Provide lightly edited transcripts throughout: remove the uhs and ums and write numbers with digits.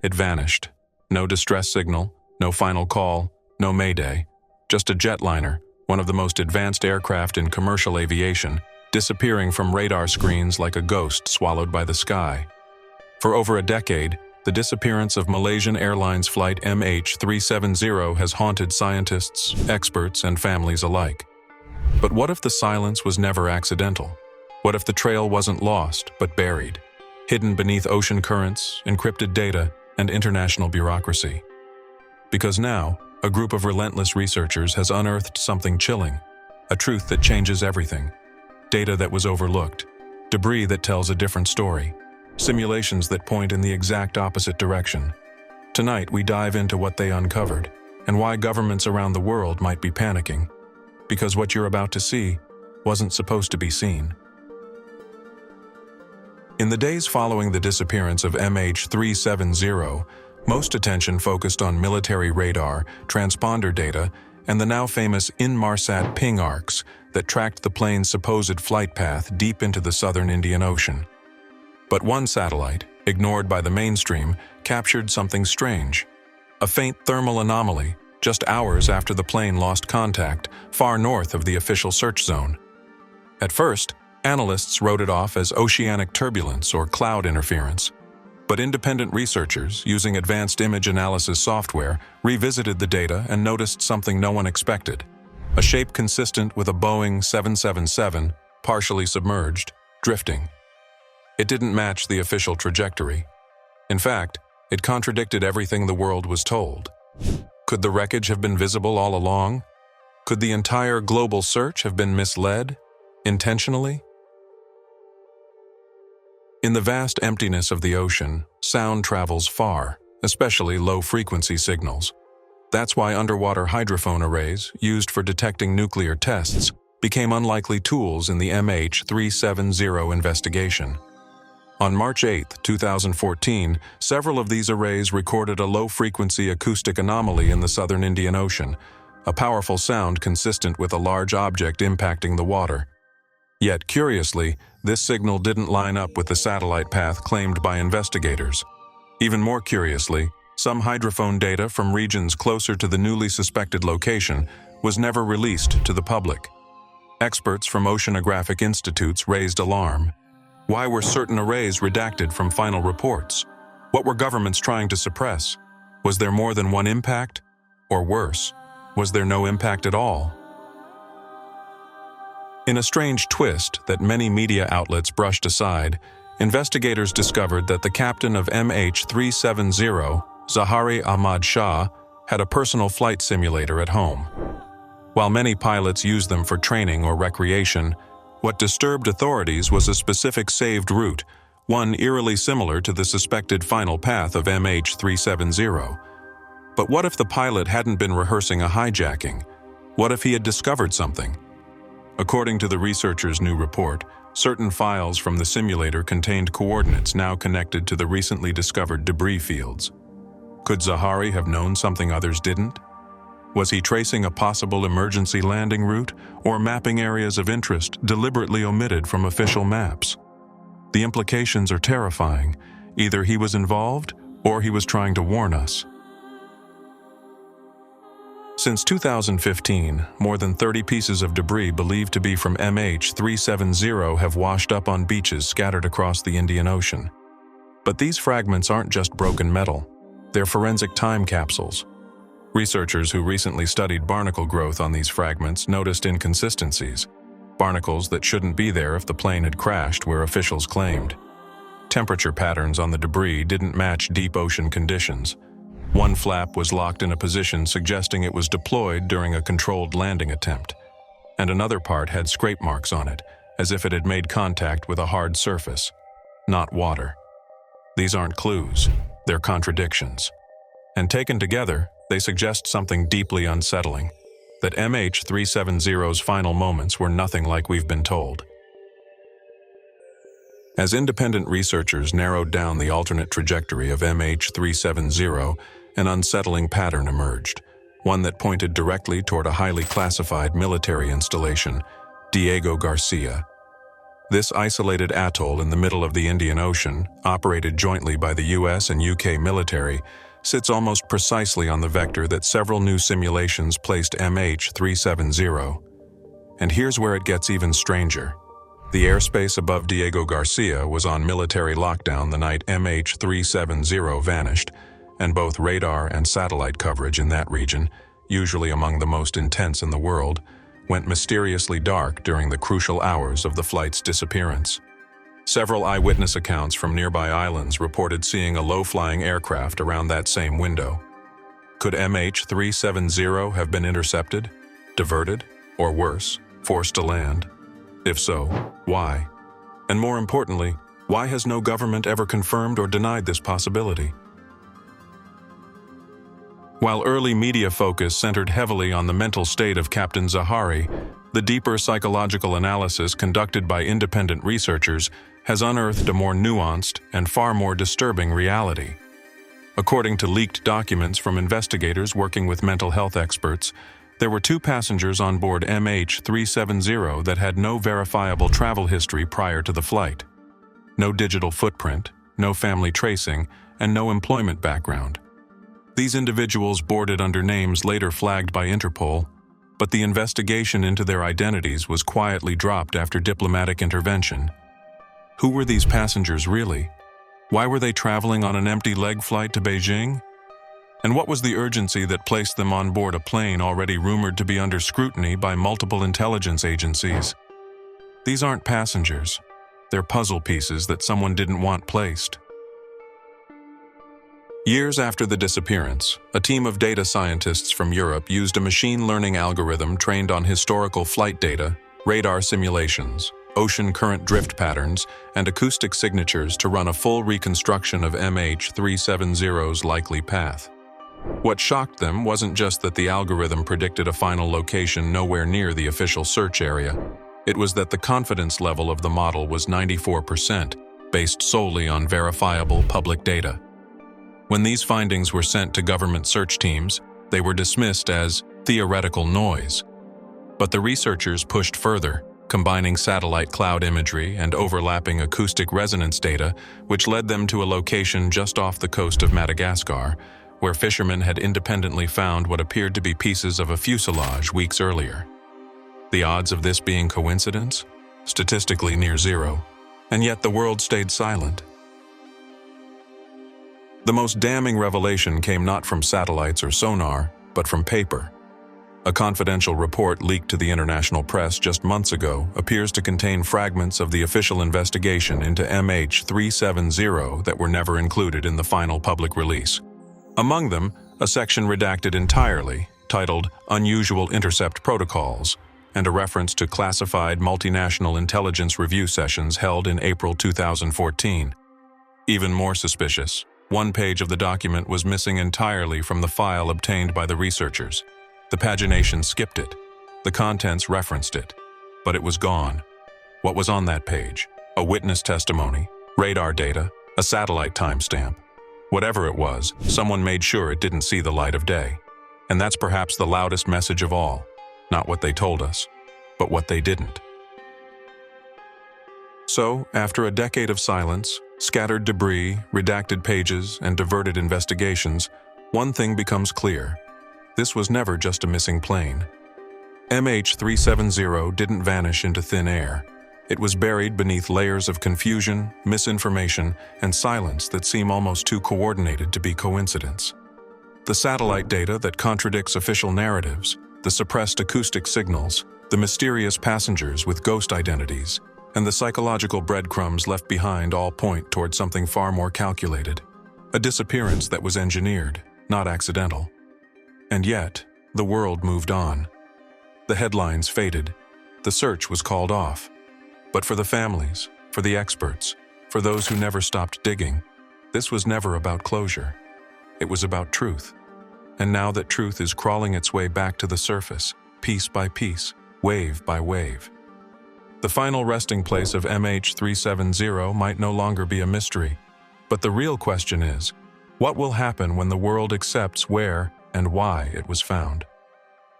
It vanished. No distress signal, no final call, no mayday. Just a jetliner, one of the most advanced aircraft in commercial aviation, disappearing from radar screens like a ghost swallowed by the sky. For over a decade, the disappearance of Malaysian Airlines Flight MH370 has haunted scientists, experts, and families alike. But what if the silence was never accidental? What if the trail wasn't lost, but buried, hidden beneath ocean currents, encrypted data, and international bureaucracy? Because now, a group of relentless researchers has unearthed something chilling, a truth that changes everything. Data that was overlooked, debris that tells a different story, simulations that point in the exact opposite direction. Tonight, we dive into what they uncovered and why governments around the world might be panicking, because what you're about to see wasn't supposed to be seen. In the days following the disappearance of MH370, most attention focused on military radar, transponder data, and the now famous Inmarsat ping arcs that tracked the plane's supposed flight path deep into the southern Indian Ocean. But one satellite, ignored by the mainstream, captured something strange. A faint thermal anomaly, just hours after the plane lost contact, far north of the official search zone. At first, analysts wrote it off as oceanic turbulence or cloud interference. But independent researchers, using advanced image analysis software, revisited the data and noticed something no one expected. A shape consistent with a Boeing 777, partially submerged, drifting. It didn't match the official trajectory. In fact, it contradicted everything the world was told. Could the wreckage have been visible all along? Could the entire global search have been misled, intentionally? In the vast emptiness of the ocean, sound travels far, especially low-frequency signals. That's why underwater hydrophone arrays, used for detecting nuclear tests, became unlikely tools in the MH370 investigation. On March 8, 2014, several of these arrays recorded a low-frequency acoustic anomaly in the southern Indian Ocean, a powerful sound consistent with a large object impacting the water. Yet, curiously, this signal didn't line up with the satellite path claimed by investigators. Even more curiously, some hydrophone data from regions closer to the newly suspected location was never released to the public. Experts from oceanographic institutes raised alarm. Why were certain arrays redacted from final reports? What were governments trying to suppress? Was there more than one impact? Or worse, was there no impact at all? In a strange twist that many media outlets brushed aside, investigators discovered that the captain of MH370, Zahari Ahmad Shah, had a personal flight simulator at home. While many pilots use them for training or recreation, what disturbed authorities was a specific saved route, one eerily similar to the suspected final path of MH370. But what if the pilot hadn't been rehearsing a hijacking? What if he had discovered something? According to the researchers' new report, certain files from the simulator contained coordinates now connected to the recently discovered debris fields. Could Zahari have known something others didn't? Was he tracing a possible emergency landing route or mapping areas of interest deliberately omitted from official maps? The implications are terrifying. Either he was involved or he was trying to warn us. Since 2015, more than 30 pieces of debris believed to be from MH370 have washed up on beaches scattered across the Indian Ocean. But these fragments aren't just broken metal. They're forensic time capsules. Researchers who recently studied barnacle growth on these fragments noticed inconsistencies. Barnacles that shouldn't be there if the plane had crashed, where officials claimed. Temperature patterns on the debris didn't match deep ocean conditions. One flap was locked in a position suggesting it was deployed during a controlled landing attempt, and another part had scrape marks on it, as if it had made contact with a hard surface, not water. These aren't clues, they're contradictions. And taken together, they suggest something deeply unsettling, that MH370's final moments were nothing like we've been told. As independent researchers narrowed down the alternate trajectory of MH370, an unsettling pattern emerged, one that pointed directly toward a highly classified military installation, Diego Garcia. This isolated atoll in the middle of the Indian Ocean, operated jointly by the US and UK military, sits almost precisely on the vector that several new simulations placed MH370. And here's where it gets even stranger. The airspace above Diego Garcia was on military lockdown the night MH370 vanished, and both radar and satellite coverage in that region, usually among the most intense in the world, went mysteriously dark during the crucial hours of the flight's disappearance. Several eyewitness accounts from nearby islands reported seeing a low-flying aircraft around that same window. Could MH370 have been intercepted, diverted, or worse, forced to land? If so, why? And more importantly, why has no government ever confirmed or denied this possibility? While early media focus centered heavily on the mental state of Captain Zahari, the deeper psychological analysis conducted by independent researchers has unearthed a more nuanced and far more disturbing reality. According to leaked documents from investigators working with mental health experts, there were 2 passengers on board MH370 that had no verifiable travel history prior to the flight. No digital footprint, no family tracing, and no employment background. These individuals boarded under names later flagged by Interpol, but the investigation into their identities was quietly dropped after diplomatic intervention. Who were these passengers really? Why were they traveling on an empty leg flight to Beijing? And what was the urgency that placed them on board a plane already rumored to be under scrutiny by multiple intelligence agencies? These aren't passengers. They're puzzle pieces that someone didn't want placed. Years after the disappearance, a team of data scientists from Europe used a machine learning algorithm trained on historical flight data, radar simulations, ocean current drift patterns, and acoustic signatures to run a full reconstruction of MH370's likely path. What shocked them wasn't just that the algorithm predicted a final location nowhere near the official search area. It was that the confidence level of the model was 94%, based solely on verifiable public data. When these findings were sent to government search teams, they were dismissed as theoretical noise. But the researchers pushed further, combining satellite cloud imagery and overlapping acoustic resonance data, which led them to a location just off the coast of Madagascar, where fishermen had independently found what appeared to be pieces of a fuselage weeks earlier. The odds of this being coincidence? Statistically near zero. And yet the world stayed silent. The most damning revelation came not from satellites or sonar, but from paper. A confidential report leaked to the international press just months ago appears to contain fragments of the official investigation into MH370 that were never included in the final public release. Among them, a section redacted entirely, titled Unusual Intercept Protocols, and a reference to classified multinational intelligence review sessions held in April 2014. Even more suspicious, one page of the document was missing entirely from the file obtained by the researchers. The pagination skipped it. The contents referenced it. But it was gone. What was on that page? A witness testimony, radar data, a satellite timestamp. Whatever it was, someone made sure it didn't see the light of day. And that's perhaps the loudest message of all. Not what they told us, but what they didn't. So, after a decade of silence, scattered debris, redacted pages, and diverted investigations, one thing becomes clear. This was never just a missing plane. MH370 didn't vanish into thin air. It was buried beneath layers of confusion, misinformation, and silence that seem almost too coordinated to be coincidence. The satellite data that contradicts official narratives, the suppressed acoustic signals, the mysterious passengers with ghost identities, and the psychological breadcrumbs left behind all point toward something far more calculated. A disappearance that was engineered, not accidental. And yet, the world moved on. The headlines faded. The search was called off. But for the families, for the experts, for those who never stopped digging, this was never about closure. It was about truth. And now that truth is crawling its way back to the surface, piece by piece, wave by wave. The final resting place of MH370 might no longer be a mystery. But the real question is, what will happen when the world accepts where and why it was found?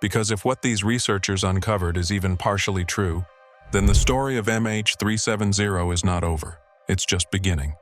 Because if what these researchers uncovered is even partially true, then the story of MH370 is not over. It's just beginning.